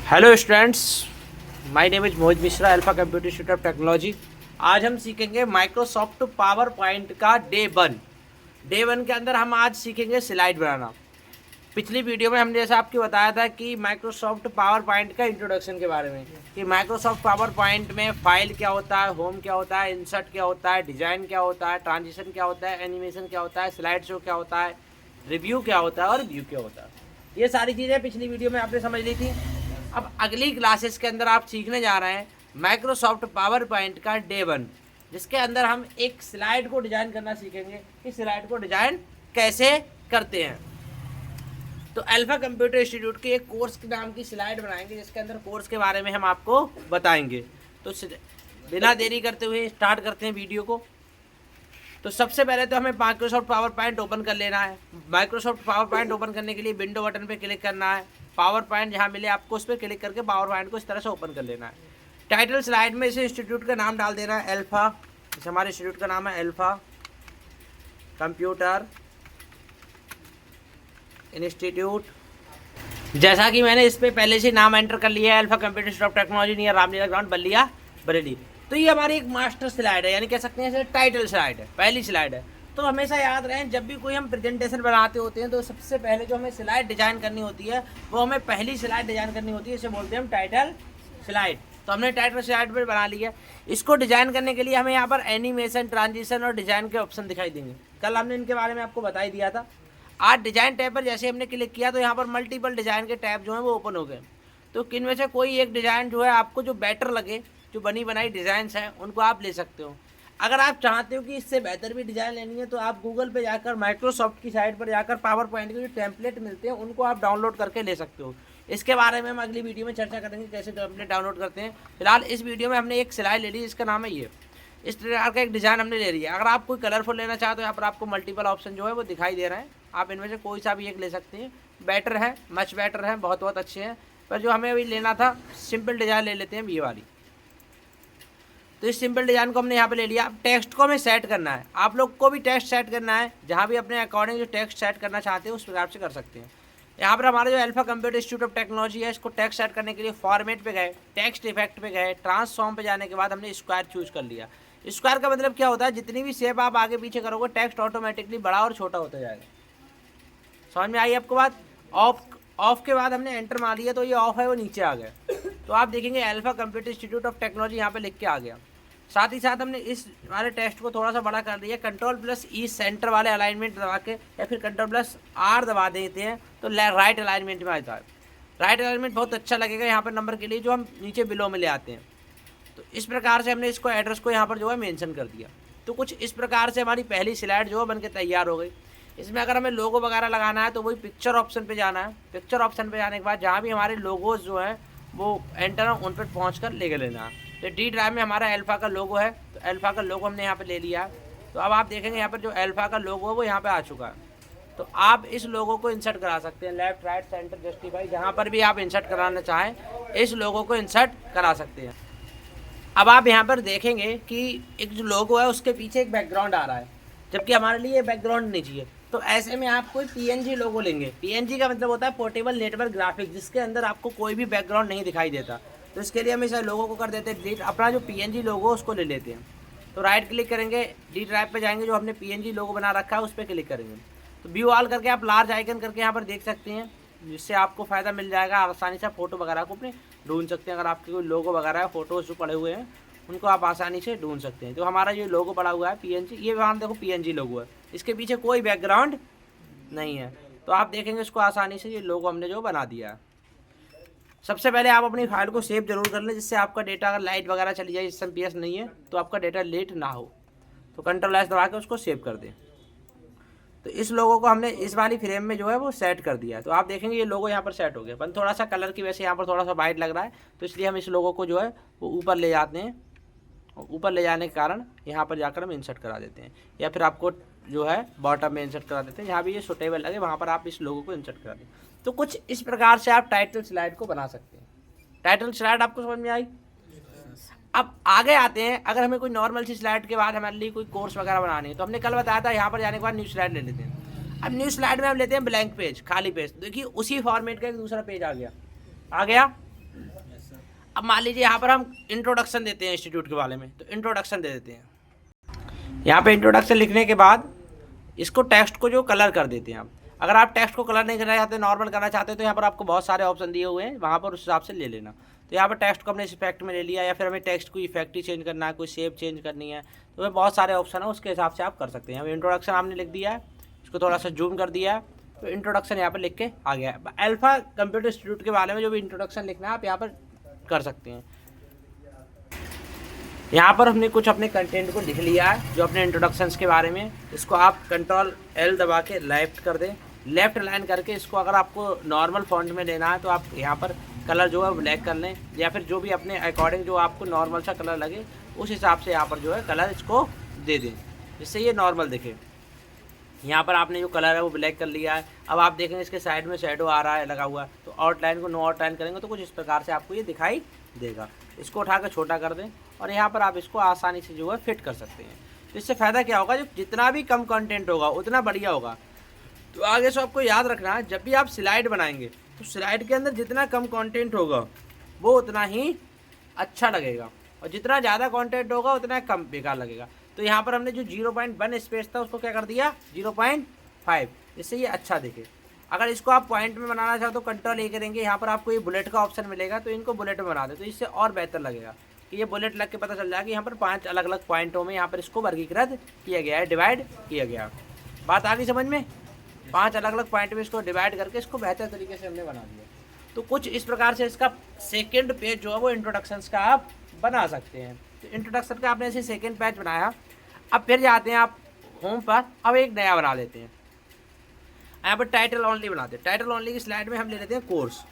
Hello students, my name is Mohit Mishra, alpha computer institute of technology. आज हम सीखेंगे Microsoft power point का day one के अंदर हम आज सीखेंगे स्लाइड बनाना। पिछली वीडियो में हमने जैसा आपको बताया था कि माइक्रोसॉफ्ट पावर पॉइंट का इंट्रोडक्शन के बारे में, कि माइक्रोसॉफ्ट पावर पॉइंट में फाइल क्या होता है, होम क्या होता है, इंसर्ट क्या होता है, डिज़ाइन क्या होता है, ट्रांजिशन क्या होता है, एनिमेशन क्या होता है, स्लाइड शो क्या होता है, रिव्यू क्या होता है और व्यू क्या होता है। ये सारी चीज़ें पिछली वीडियो में आपने समझ ली थी। अब अगली क्लासेस के अंदर आप सीखने जा रहे हैं माइक्रोसॉफ्ट पावर पॉइंट का डे वन, जिसके अंदर हम एक स्लाइड को डिज़ाइन करना सीखेंगे कि स्लाइड को डिज़ाइन कैसे करते हैं। तो अल्फा कंप्यूटर इंस्टीट्यूट के एक कोर्स के नाम की स्लाइड बनाएंगे, जिसके अंदर कोर्स के बारे में हम आपको बताएंगे। तो बिना देरी करते हुए स्टार्ट करते हैं वीडियो को। तो सबसे पहले तो हमें माइक्रोसॉफ्ट पावर पॉइंट ओपन कर लेना है। माइक्रोसॉफ्ट पावर पॉइंट ओपन करने के लिए विंडो बटन पे क्लिक करना है। पावर पॉइंट जहाँ मिले आपको उस पर क्लिक करके पावर पॉइंट को इस तरह से ओपन कर लेना है। टाइटल स्लाइड में इसे इंस्टीट्यूट का नाम डाल देना है अल्फा। जैसे हमारे इंस्टीट्यूट का नाम है अल्फा कंप्यूटर इंस्टीट्यूट। जैसा कि मैंने इस पर पहले से नाम एंटर कर लिया है, alpha computer institute of technology near Ramlila ground Ballia Bareilly. तो ये हमारी एक मास्टर स्लाइड है, यानी कह सकते हैं टाइटल स्लाइड है, पहली स्लाइड है। तो हमेशा याद रहें, जब भी कोई हम प्रेजेंटेशन बनाते होते हैं तो सबसे पहले जो हमें स्लाइड डिजाइन करनी होती है वो हमें पहली स्लाइड डिजाइन करनी होती है, इसे बोलते हैं हम टाइटल स्लाइड। तो हमने टाइटल स्लाइड पर बना लिया। इसको डिजाइन करने के लिए हमें यहाँ पर एनिमेशन, ट्रांजिशन और डिजाइन के ऑप्शन दिखाई देंगे। कल हमने इनके बारे में आपको बता ही दिया था। आज डिजाइन टैब पर जैसे हमने क्लिक किया तो यहाँ पर मल्टीपल डिजाइन के टैब जो हैं वो ओपन हो गए। तो किन में से कोई एक डिजाइन जो है आपको जो बेटर लगे, जो बनी बनाई डिज़ाइंस हैं उनको आप ले सकते हो। अगर आप चाहते हो कि इससे बेहतर भी डिज़ाइन लेनी है तो आप गूगल पे जाकर, माइक्रोसॉफ्ट की साइट पर जाकर पावर पॉइंट के जो टेम्पलेट मिलते हैं उनको आप डाउनलोड करके ले सकते हो। इसके बारे में हम अगली वीडियो में चर्चा करेंगे कैसे टेम्पलेट डाउनलोड करते हैं। फिलहाल इस वीडियो में हमने एक स्लाइड ले ली जिसका नाम है ये, इस प्रकार का एक डिज़ाइन हमने ले लिया। अगर आप कोई कलरफुल लेना चाहते हो यहाँ पर आपको मल्टीपल ऑप्शन जो है वो दिखाई दे रहे हैं, आप इनमें से कोई सा भी एक ले सकते हैं। बेटर है, मच बेटर है, बहुत बहुत अच्छे हैं। पर जो हमें अभी लेना था सिंपल डिज़ाइन ले लेते हैं ये वाली। तो इस सिंपल डिज़ाइन को हमने यहाँ पे ले लिया। अब टेक्स्ट को हमें सेट करना है, आप लोग को भी टेक्स्ट सेट करना है। जहाँ भी अपने अकॉर्डिंग जो टेक्स्ट सेट करना चाहते हैं उस प्रकार से कर सकते हैं। यहाँ पर हमारा जो alpha computer institute of technology है, इसको टेक्स्ट सेट करने के लिए फॉर्मेट पे गए, टेक्स्ट इफेक्ट पे गए, ट्रांसफॉर्म पे जाने के बाद हमने स्क्वायर चूज कर लिया। स्क्वायर का मतलब क्या होता है, जितनी भी शेप आप आगे पीछे करोगे टेक्स्ट ऑटोमेटिकली बड़ा और छोटा होता जाएगा। समझ में आई आपको बात? ऑफ के बाद हमने एंटर मार दिया तो ये ऑफ है वो नीचे आ गया। तो आप देखेंगे alpha computer institute of technology यहाँ पे लिख के आ गया। साथ ही साथ हमने इस हमारे टेक्स्ट को थोड़ा सा बड़ा कर दिया। कंट्रोल+E सेंटर वाले अलाइनमेंट दबा के या फिर कंट्रोल+R दबा देते हैं तो राइट अलाइनमेंट में आ जाता है। राइट अलाइनमेंट बहुत अच्छा लगेगा यहाँ पर नंबर के लिए, जो हम नीचे बिलो में ले आते हैं। तो इस प्रकार से हमने इसको एड्रेस को यहाँ पर जो है मेंशन कर दिया। तो कुछ इस प्रकार से हमारी पहली स्लाइड जो है बन के तैयार हो गई। इसमें अगर हमें लोगो वगैरह लगाना है तो वही पिक्चर ऑप्शन पे जाना है। पिक्चर ऑप्शन पे जाने के बाद जहाँ भी हमारे लोगोज जो हैं वो एंटर उन पर पहुँच कर लेके लेना है। तो डी ड्राइव में हमारा अल्फा का लोगो है, तो अल्फा का लोगो हमने यहाँ पे ले लिया है। तो अब आप देखेंगे यहाँ पर जो अल्फा का लोगो है वो यहाँ पे आ चुका है। तो आप इस लोगो को इंसर्ट करा सकते हैं, लेफ्ट राइट सेंटर जस्टिफाई, जहाँ पर भी आप इंसर्ट कराना चाहें इस लोगो को इंसर्ट करा सकते हैं। अब आप यहाँ पर देखेंगे कि एक जो लोगो है उसके पीछे एक बैकग्राउंड आ रहा है, जबकि हमारे लिए बैकग्राउंड नहीं चाहिए। तो ऐसे में आप कोई PNG लोगो लेंगे। PNG का मतलब होता है पोर्टेबल नेटवर्क ग्राफिक्स, जिसके अंदर आपको कोई भी बैकग्राउंड नहीं दिखाई देता। तो इसके लिए हम इस लोगो को कर देते हैं डिलीट। अपना जो PNG लोगो उसको ले लेते हैं। तो राइट क्लिक करेंगे, डी ड्राइव पे जाएंगे, जो हमने PNG लोगो बना रखा है उस पर क्लिक करेंगे। तो व्यू ऑल करके आप लार्ज आइकन करके यहाँ पर देख सकते हैं, जिससे आपको फ़ायदा मिल जाएगा। आसानी से फ़ोटो वगैरह को अपने ढूंढ सकते हैं। अगर आपके कोई लोगो वगैरह है, फोटोज जो पड़े हुए हैं उनको आप आसानी से ढूंढ सकते हैं। तो हमारा ये लोगो पड़ा हुआ है PNG, ये वहाँ देखो PNG लोगो है, इसके पीछे कोई बैकग्राउंड नहीं है। तो आप देखेंगे इसको आसानी से ये लोगो हमने जो बना दिया है। सबसे पहले आप अपनी फाइल को सेव जरूर कर लें, जिससे आपका डेटा अगर लाइट वगैरह चली जाए, SMPS नहीं है तो आपका डेटा लेट ना हो। तो कंट्रोल+S दबा के उसको सेव कर दें। तो इस लोगो को हमने इस वाली फ्रेम में जो है वो सेट कर दिया। तो आप देखेंगे ये लोगो यहाँ पर सेट हो गया। पर थोड़ा सा कलर की वजह से यहाँ पर थोड़ा सा वाइट लग रहा है, तो इसलिए हम इस लोगो को जो है वो ऊपर ले जाते हैं। ऊपर ले जाने के कारण यहाँ पर जाकर हम इंसर्ट करा देते हैं, या फिर आपको जो है बॉटम में इंसर्ट करा देते हैं। जहाँ भी ये सुटेबल लगे वहाँ पर आप इस लोगो को इंसर्ट करा दें। तो कुछ इस प्रकार से आप टाइटल स्लाइड को बना सकते हैं। टाइटल स्लाइड आपको समझ में आई? अब आगे आते हैं। अगर हमें कोई नॉर्मल सी स्लाइड के बाद हमारे लिए कोई कोर्स वगैरह बनानी है, तो हमने कल बताया था यहाँ पर जाने के बाद न्यू स्लाइड ले लेते हैं। अब न्यू स्लाइड में हम लेते हैं ब्लैंक पेज, खाली पेज। देखिए उसी फॉर्मेट का एक दूसरा पेज आ गया। अब मान लीजिए यहाँ पर हम इंट्रोडक्शन देते हैं इंस्टीट्यूट के बारे में, तो इंट्रोडक्शन दे देते हैं। यहाँ पे इंट्रोडक्शन लिखने के बाद इसको टेक्स्ट को जो कलर कर देते हैं आप। अगर आप टेक्स्ट को कलर नहीं करना चाहते, नॉर्मल करना चाहते हैं, तो यहाँ पर आपको बहुत सारे ऑप्शन दिए हुए हैं, वहाँ पर उस हिसाब से ले लेना। तो यहाँ पर टेक्स्ट को हमने इस इफेक्ट में ले लिया, या फिर हमें टेक्स्ट को इफेक्ट ही चेंज करना है, कोई शेप चेंज करनी है, तो वह बहुत सारे ऑप्शन है, उसके हिसाब से आप कर सकते हैं। अब इंट्रोडक्शन आपने लिख दिया है, इसको थोड़ा सा जूम कर दिया है, तो इंट्रोडक्शन यहाँ पर लिख के आ गया है। अल्फा कंप्यूटर इंस्टीट्यूट के बारे में जो भी इंट्रोडक्शन लिखना है आप यहाँ पर कर सकते हैं। यहाँ पर हमने कुछ अपने कंटेंट को लिख लिया है जो अपने इंट्रोडक्शंस के बारे में। इसको आप कंट्रोल एल दबा के लेफ्ट कर दें, लेफ्ट लाइन करके इसको अगर आपको नॉर्मल फॉन्ट में लेना है तो आप यहाँ पर कलर जो है ब्लैक कर लें, या फिर जो भी अपने अकॉर्डिंग जो आपको नॉर्मल सा कलर लगे उस हिसाब से यहाँ पर जो है कलर इसको दे दें, जिससे ये नॉर्मल दिखे। यहाँ पर आपने जो कलर है वो ब्लैक कर लिया है। अब आप देखेंगे इसके साइड में शेडो आ रहा है लगा हुआ, तो आउटलाइन को नो आउटलाइन करेंगे तो कुछ इस प्रकार से आपको ये दिखाई देगा। इसको उठाकर छोटा कर दें और यहाँ पर आप इसको आसानी से जो है फिट कर सकते हैं। तो इससे फ़ायदा क्या होगा, जो जितना भी कम कंटेंट होगा उतना बढ़िया होगा। तो आगे से आपको याद रखना है, जब भी आप स्लाइड बनाएंगे तो स्लाइड के अंदर जितना कम कंटेंट होगा वो उतना ही अच्छा लगेगा, और जितना ज़्यादा कंटेंट होगा उतना कम बेकार लगेगा। तो यहाँ पर हमने जो 0.1 स्पेस था उसको क्या कर दिया 0.5, इससे ये अच्छा दिखे। अगर इसको आप पॉइंट में बनाना चाहो तो कंट्रोल ए करेंगे, यहाँ पर आपको ये बुलेट का ऑप्शन मिलेगा, तो इनको बुलेट में बना दे, तो इससे और बेहतर लगेगा कि ये बुलेट लग के पता चल जाएगा कि यहाँ पर 5 अलग अलग पॉइंटों में यहाँ पर इसको वर्गीकृत किया गया है, डिवाइड किया गया। बात आ गई समझ में? 5 अलग अलग पॉइंट में इसको डिवाइड करके इसको बेहतर तरीके से हमने बना दिया। तो कुछ इस प्रकार से इसका सेकेंड पेज जो है वो इंट्रोडक्शंस का आप बना सकते हैं। तो इंट्रोडक्शन का आपने ऐसे सेकेंड पेज बनाया। अब फिर जाते हैं आप होम पर, अब एक नया बना लेते हैं। यहाँ पर टाइटल ओनली बनाते हैं। टाइटल ओनली की स्लाइड में हम ले लेते हैं कोर्स,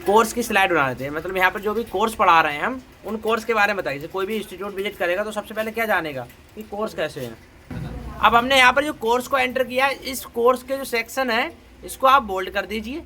कोर्स की स्लाइड बना लेते हैं। मतलब यहाँ पर जो भी कोर्स पढ़ा रहे हैं हम उन कोर्स के बारे में बताइए। कोई भी इंस्टीट्यूट विजिट करेगा तो सबसे पहले क्या जानेगा कि कोर्स कैसे हैं। अब हमने यहाँ पर जो कोर्स को एंटर किया है, इस कोर्स के जो सेक्शन है इसको आप बोल्ड कर दीजिए।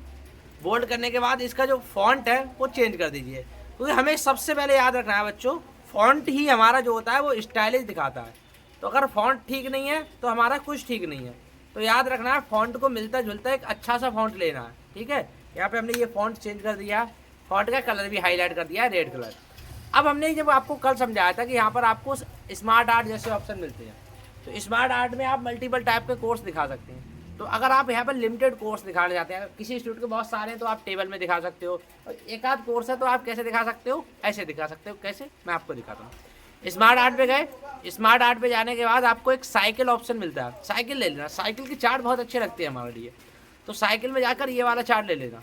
बोल्ड करने के बाद इसका जो फॉन्ट है वो चेंज कर दीजिए, क्योंकि हमें सबसे पहले याद रखना है बच्चों, फॉन्ट ही हमारा जो होता है वो स्टाइलिश दिखाता है। तो अगर फॉन्ट ठीक नहीं है तो हमारा कुछ ठीक नहीं है। तो याद रखना है फॉन्ट को मिलता जुलता एक अच्छा सा फॉन्ट लेना है, ठीक है। यहाँ पे हमने ये फॉन्ट चेंज कर दिया, फॉन्ट का कलर भी हाईलाइट कर दिया है रेड कलर। अब हमने जब आपको कल समझाया था कि यहाँ पर आपको स्मार्ट आर्ट जैसे ऑप्शन मिलते हैं, तो स्मार्ट आर्ट में आप मल्टीपल टाइप के कोर्स दिखा सकते हैं। तो अगर आप यहाँ पर लिमिटेड कोर्स दिखाने जाते हैं, किसी इंस्टीट्यूट के बहुत सारे हैं तो आप टेबल में दिखा सकते हो, और एक आध कोर्स है तो आप कैसे दिखा सकते हो, ऐसे दिखा सकते हो। कैसे, मैं आपको दिखाता हूँ। स्मार्ट आर्ट पे गए, स्मार्ट आर्ट पे जाने के बाद आपको एक साइकिल ऑप्शन मिलता है, साइकिल ले लेना। साइकिल की चार्ट बहुत अच्छे लगते हैं हमारे लिए, तो साइकिल में जाकर ये वाला चार्ट ले लेना।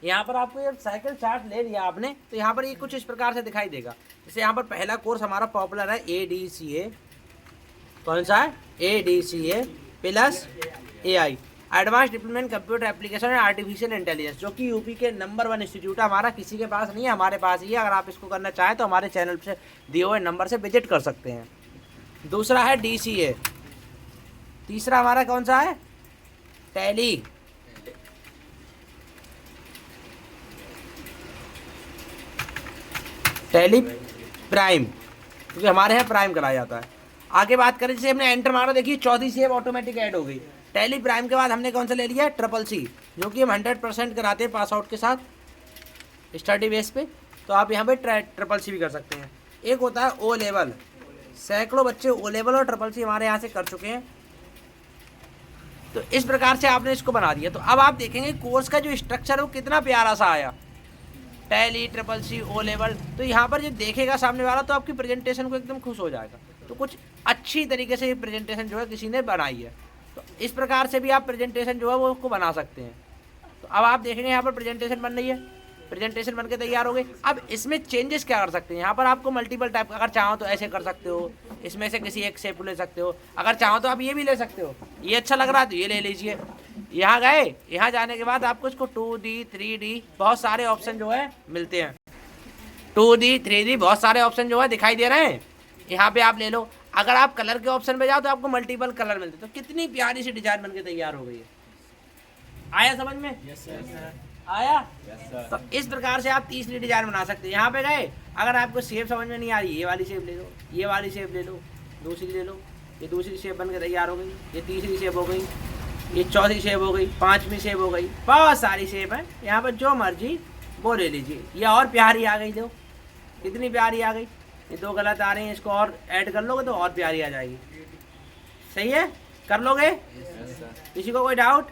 यहाँ पर आपको ये साइकिल चार्ट ले लिया आपने, तो यहाँ पर ये कुछ इस प्रकार से दिखाई देगा। जैसे यहाँ पर पहला कोर्स हमारा पॉपुलर है ADCA, कौन सा है ADCA plus AI, advance diploma computer application and artificial intelligence, जो कि यूपी के नंबर 1 इंस्टीट्यूट है। हमारा किसी के पास नहीं है, हमारे पास ही है। अगर आप इसको करना चाहें तो हमारे चैनल से दिए हुए नंबर से विजिट कर सकते हैं। दूसरा है DCA, तीसरा हमारा कौन सा है टैली, टैली प्राइम, क्योंकि हमारे यहाँ प्राइम कराया जाता है। आगे बात करें, जैसे हमने एंटर मारा, देखिए चौथी सेव ऑटोमेटिक ऐड हो गई। टैली प्राइम के बाद हमने कौन सा ले लिया है CCC, जो कि हम 100% कराते हैं पास आउट के साथ स्टडी बेस पे। तो आप यहाँ पे CCC भी कर सकते हैं। एक होता है O लेवल, सैकड़ों बच्चे O लेवल और CCC हमारे यहाँ से कर चुके हैं। तो इस प्रकार से आपने इसको बना दिया। तो अब आप देखेंगे कोर्स का जो स्ट्रक्चर है वो कितना प्यारा सा आया, टैली CCC O लेवल। तो यहाँ पर जो देखेगा सामने वाला तो आपकी प्रेजेंटेशन को एकदम खुश हो जाएगा। तो कुछ अच्छी तरीके से ये प्रेजेंटेशन जो है किसी ने बनाई है। तो इस प्रकार से भी आप प्रेजेंटेशन जो है वो उसको बना सकते हैं। तो अब आप देखेंगे यहाँ पर प्रेजेंटेशन बन रही है, प्रेजेंटेशन बनके तैयार हो गई। अब इसमें चेंजेस क्या कर सकते हैं, यहाँ पर आपको मल्टीपल टाइप, अगर चाहो तो ऐसे कर सकते हो, इसमें से किसी एक शेप ले सकते हो। अगर चाहो तो आप ये भी ले सकते हो, ये अच्छा लग रहा है तो ये ले लीजिए। यहाँ गए, यहाँ जाने के बाद आपको इसको 2D 3D बहुत सारे ऑप्शन जो है मिलते हैं। 2D 3D बहुत सारे ऑप्शन जो है दिखाई दे रहे हैं, यहाँ पे आप ले लो। अगर आप कलर के ऑप्शन पे जाओ तो आपको मल्टीपल कलर मिलते हैं। तो कितनी प्यारी सी डिजाइन बनके तैयार हो गई है। आया समझ में? Yes sir. आया? Yes sir. तो इस प्रकार से आप तीसरी डिजाइन बना सकते हैं। यहाँ पे गए, अगर आपको शेप समझ में नहीं आ रही, ये वाली शेप ले लो, ये वाली शेप ले लो, दूसरी ले लो, ये दूसरी शेप बन के तैयार हो गई, ये तीसरी शेप हो गई। ये चौथी शेप हो गई, 5वीं शेप हो गई, बहुत सारी शेप है। यहाँ पर जो मर्जी वो ले लीजिए। ये और प्यारी आ गई, दो कितनी प्यारी आ गई। ये दो गलत आ रही हैं, इसको और ऐड कर लोगे तो और प्यारी आ जाएगी। सही है, कर लोगे? किसी को कोई डाउट?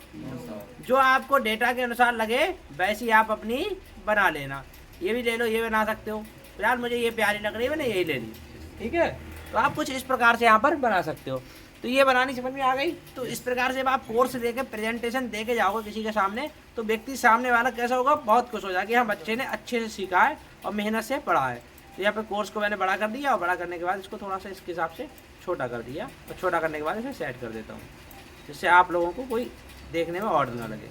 जो आपको डेटा के अनुसार लगे वैसी आप अपनी बना लेना। ये भी ले लो, ये बना सकते हो। यार मुझे ये प्यारी लग रही है, मैंने यही ले ली, ठीक है। तो आप कुछ इस प्रकार से यहाँ पर बना सकते हो। तो ये बनानी समझ में आ गई। तो इस प्रकार से जब आप कोर्स देके प्रेजेंटेशन दे के जाओगे किसी के सामने, तो व्यक्ति सामने वाला कैसा होगा, बहुत खुश हो जाएगा कि हाँ बच्चे ने अच्छे से सीखा है और मेहनत से पढ़ा है। तो यहाँ पे कोर्स को मैंने बड़ा कर दिया, और बड़ा करने के बाद इसको थोड़ा सा इसके हिसाब से छोटा कर दिया, और छोटा करने के बाद इसे सेट कर देता हूँ, जिससे आप लोगों को कोई देखने में ऑड ना लगे।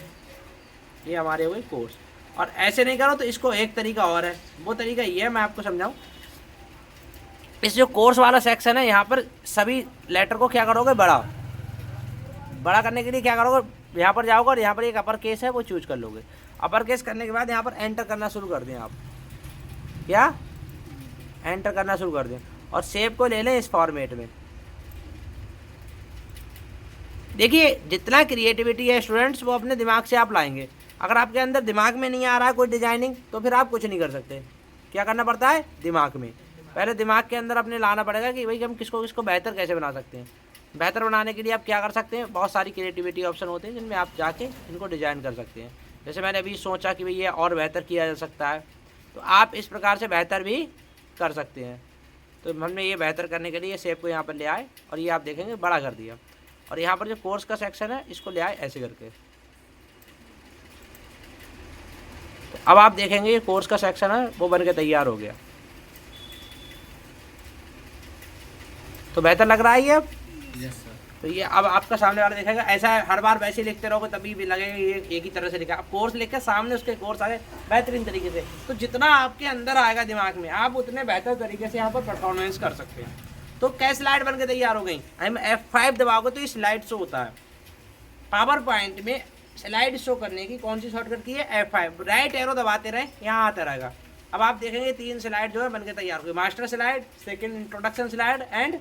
ये हमारे हो गए कोर्स। और ऐसे नहीं करो तो इसको एक तरीका और है, वो तरीका ये है, मैं आपको समझाऊँ। इस जो कोर्स वाला सेक्शन है, यहाँ पर सभी लेटर को क्या करोगे, बड़ा करने के लिए क्या करोगे, यहाँ पर जाओगे और यहाँ पर एक अपर केस है वो चूज कर लोगे। अपर केस करने के बाद यहाँ पर एंटर करना शुरू कर दें आप, क्या एंटर करना शुरू कर दें, और शेप को ले लें इस फॉर्मेट में। देखिए जितना क्रिएटिविटी है स्टूडेंट्स, वो अपने दिमाग से आप लाएंगे। अगर आपके अंदर दिमाग में नहीं आ रहा है कोई डिजाइनिंग, तो फिर आप कुछ नहीं कर सकते। क्या करना पड़ता है, दिमाग में, पहले दिमाग के अंदर अपने लाना पड़ेगा कि भाई हम किसको किसको बेहतर कैसे बना सकते हैं। बेहतर बनाने के लिए आप क्या कर सकते हैं, बहुत सारी क्रिएटिविटी ऑप्शन होते हैं जिनमें आप जाके इनको डिज़ाइन कर सकते हैं। जैसे मैंने अभी सोचा कि भाई ये और बेहतर किया जा सकता है, तो आप इस प्रकार से बेहतर भी कर सकते हैं। तो हमने ये बेहतर करने के लिए शेप को यहाँ पर ले आए, और ये आप देखेंगे बड़ा कर दिया। और यहाँ पर जो कोर्स का सेक्शन है इसको ले आए ऐसे करके। तो अब आप देखेंगे ये कोर्स का सेक्शन है वो बन के तैयार हो गया। तो बेहतर लग रहा है ये अब? Yes sir. तो ये अब आपका सामने वाला देखेगा। ऐसा है, हर बार वैसे लिखते रहोगे तभी भी लगेगा ये एक ही तरह से लिखा। अब कोर्स लिख के सामने उसके कोर्स आ गए बेहतरीन तरीके से। तो जितना आपके अंदर आएगा दिमाग में, आप उतने बेहतर तरीके से यहाँ पर परफॉर्मेंस कर सकते हैं। तो क्या स्लाइड बन के तैयार हो गई। हम F5 दबाओगे तो ये स्लाइड शो होता है। पावर पॉइंट में स्लाइड शो करने की कौन सी शॉर्टकट की है, F5। राइट एरो दबाते रहे, यहाँ आता रहेगा। अब आप देखेंगे 3 स्लाइड जो है बन के तैयार हो गई। Master slide, second introduction slide and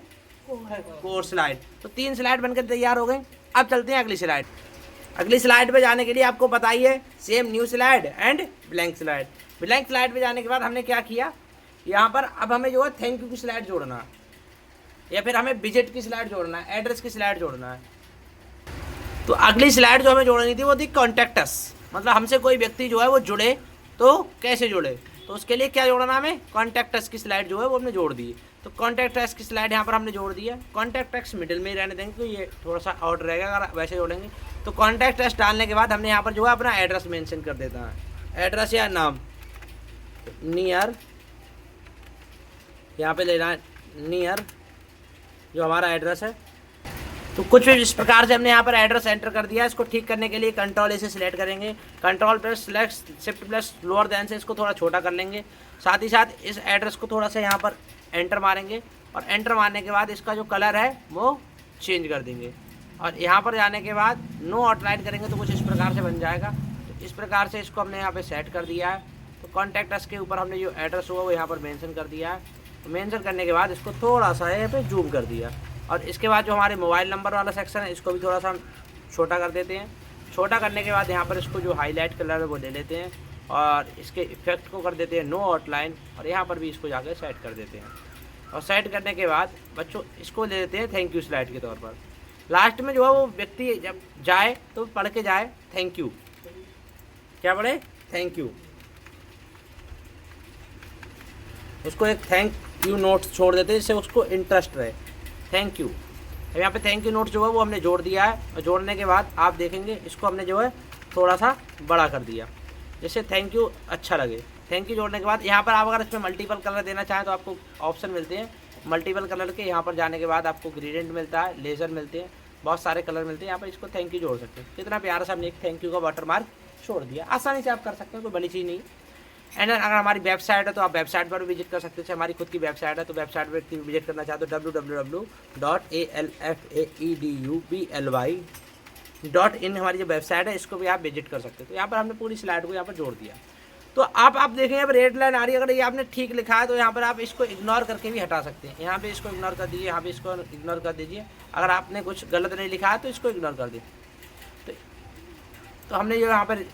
course slide. तो 3 स्लाइड बनकर तैयार हो गए। अब चलते हैं अगली स्लाइड। अगली स्लाइड पे जाने के लिए आपको पता ही है, same new slide and blank slide. Blank slide पे जाने के बाद हमने क्या किया, यहाँ पर अब हमें जो है थैंक यू की स्लाइड जोड़ना है, या फिर हमें विजिट की स्लाइड जोड़ना है, एड्रेस की स्लाइड जोड़ना है। तो अगली स्लाइड जो हमें जोड़नी थी वो थी कॉन्टैक्ट अस, मतलब हमसे कोई व्यक्ति जो है वो जुड़े तो कैसे जुड़े। तो उसके लिए क्या जोड़ना हमें, कॉन्टैक्ट अस की स्लाइड जो है वो हमने जोड़ दी। तो कॉन्टैक्ट अस की स्लाइड यहाँ पर हमने जोड़ दी है। कॉन्टैक्ट अस मिडिल में ही रहने देंगे, तो ये थोड़ा सा आउट रहेगा अगर वैसे जोड़ेंगे। तो कॉन्टैक्ट अस डालने के बाद हमने यहाँ पर जो है अपना एड्रेस मेंशन कर देता है, एड्रेस या नाम, नियर, यहाँ पे लेना है नियर जो हमारा एड्रेस है। तो कुछ भी इस प्रकार से हमने यहाँ पर एड्रेस एंटर कर दिया। इसको ठीक करने के लिए कंट्रोल ए से सिलेक्ट करेंगे, control plus select shift plus lower than से इसको थोड़ा छोटा कर लेंगे। साथ ही साथ इस एड्रेस को थोड़ा सा यहाँ पर एंटर मारेंगे, और एंटर मारने के बाद इसका जो कलर है वो चेंज कर देंगे। और यहाँ पर जाने के बाद नो आउटलाइन करेंगे तो कुछ इस प्रकार से बन जाएगा। तो इस प्रकार से इसको हमने यहाँ पर सेट कर दिया है। तो कॉन्टैक्ट अस के ऊपर हमने जो एड्रेस हुआ वो यहाँ पर मेंशन कर दिया है। तो मेंशन करने के बाद इसको थोड़ा सा यहाँ पे जूम कर दिया, और इसके बाद जो हमारे मोबाइल नंबर वाला सेक्शन है इसको भी थोड़ा सा हम छोटा कर देते हैं। छोटा करने के बाद यहाँ पर इसको जो हाईलाइट कलर है वो ले लेते हैं, और इसके इफेक्ट को कर देते हैं नो आउटलाइन, और यहाँ पर भी इसको जाकर सेट कर देते हैं। और सेट करने के बाद बच्चों इसको ले लेते हैं थैंक यू स्लाइड के तौर पर। लास्ट में जो है वो व्यक्ति जब जाए तो पढ़ के जाए थैंक यू, क्या पढ़े, थैंक यू। उसको एक थैंक यू नोट छोड़ देते हैं जिससे उसको इंटरेस्ट रहे, थैंक यू। अब यहाँ पे थैंक यू नोट जो है वो हमने जोड़ दिया है, और जोड़ने के बाद आप देखेंगे इसको हमने जो है थोड़ा सा बड़ा कर दिया जिससे थैंक यू अच्छा लगे। थैंक यू जोड़ने के बाद यहाँ पर आप अगर इसमें मल्टीपल कलर देना चाहें तो आपको ऑप्शन मिलते हैं मल्टीपल कलर के। यहाँ पर जाने के बाद आपको ग्रेडियंट मिलता है, लेज़र मिलते हैं, बहुत सारे कलर मिलते हैं। यहाँ पर इसको थैंक यू जोड़ सकते हैं। कितना प्यारा सा हमने एक थैंक यू का वाटर मार्क छोड़ दिया, आसानी से आप कर सकते हैं, कोई बड़ी चीज़ नहीं। एंड अगर हमारी वेबसाइट है तो आप वेबसाइट पर भी विजिट कर सकते हैं। हमारी खुद की वेबसाइट है, तो वेबसाइट पर विजिट करना चाहते हो www.alfaedubly.in हमारी जो वेबसाइट है इसको भी आप विजिट कर सकते हो। तो यहाँ पर हमने पूरी स्लाइड को यहाँ पर जोड़ दिया। तो आप देखेंगे अब रेड लाइन आ रही है, अगर ये आपने ठीक लिखा है तो यहाँ पर आप इसको इग्नोर करके भी हटा सकते हैं। यहाँ पे इसको इग्नोर कर दीजिए, यहाँ पे इसको इग्नोर कर दीजिए। अगर आपने कुछ गलत नहीं लिखा है तो इसको इग्नोर कर दीजिए। तो हमने ये यहाँ पर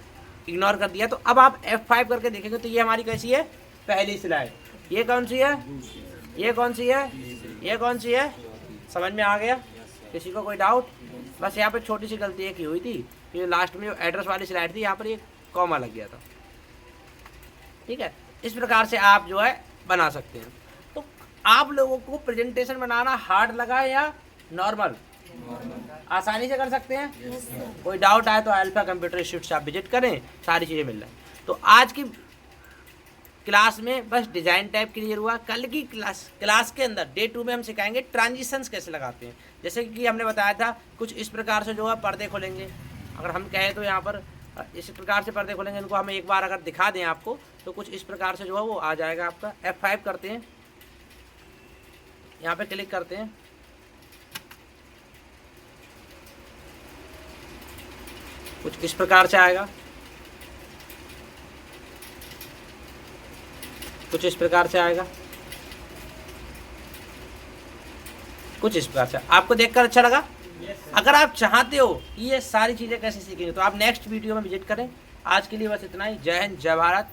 इग्नोर कर दिया। तो अब आप F5 करके देखेंगे तो ये हमारी कैसी है, पहली स्लाइड। ये कौन सी है, ये कौन सी है, ये कौन सी है, समझ में आ गया? किसी को कोई डाउट? बस यहाँ पे छोटी सी गलती है की हुई थी, ये लास्ट में जो एड्रेस वाली स्लाइड थी यहाँ पर ये कॉमा लग गया था। ठीक है, इस प्रकार से आप जो है बना सकते हैं। तो आप लोगों को प्रेजेंटेशन बनाना हार्ड लगा या नॉर्मल? आसानी से कर सकते हैं। कोई डाउट आए तो अल्फा कंप्यूटर इंस्टीट्यूट से आप विजिट करें, सारी चीज़ें मिल रही हैं। तो आज की क्लास में बस डिज़ाइन टाइप क्लियर हुआ। कल की क्लास के अंदर डे 2 में हम सिखाएंगे ट्रांजिशंस कैसे लगाते हैं। जैसे कि हमने बताया था कुछ इस प्रकार से जो है पर्दे खोलेंगे। अगर हम कहें तो यहाँ पर इस प्रकार से पर्दे खोलेंगे, इनको हम एक बार अगर दिखा दें आपको तो कुछ इस प्रकार से जो है वो आ जाएगा आपका। F5 करते हैं, यहाँ पे क्लिक करते हैं, कुछ इस प्रकार से आएगा, कुछ इस प्रकार से आएगा, कुछ इस प्रकार से। आपको देखकर अच्छा लगा? अगर आप चाहते हो कि ये सारी चीज़ें कैसे सीखेंगे तो आप नेक्स्ट वीडियो में विजिट करें। आज के लिए बस इतना ही। जय हिंद, जय भारत।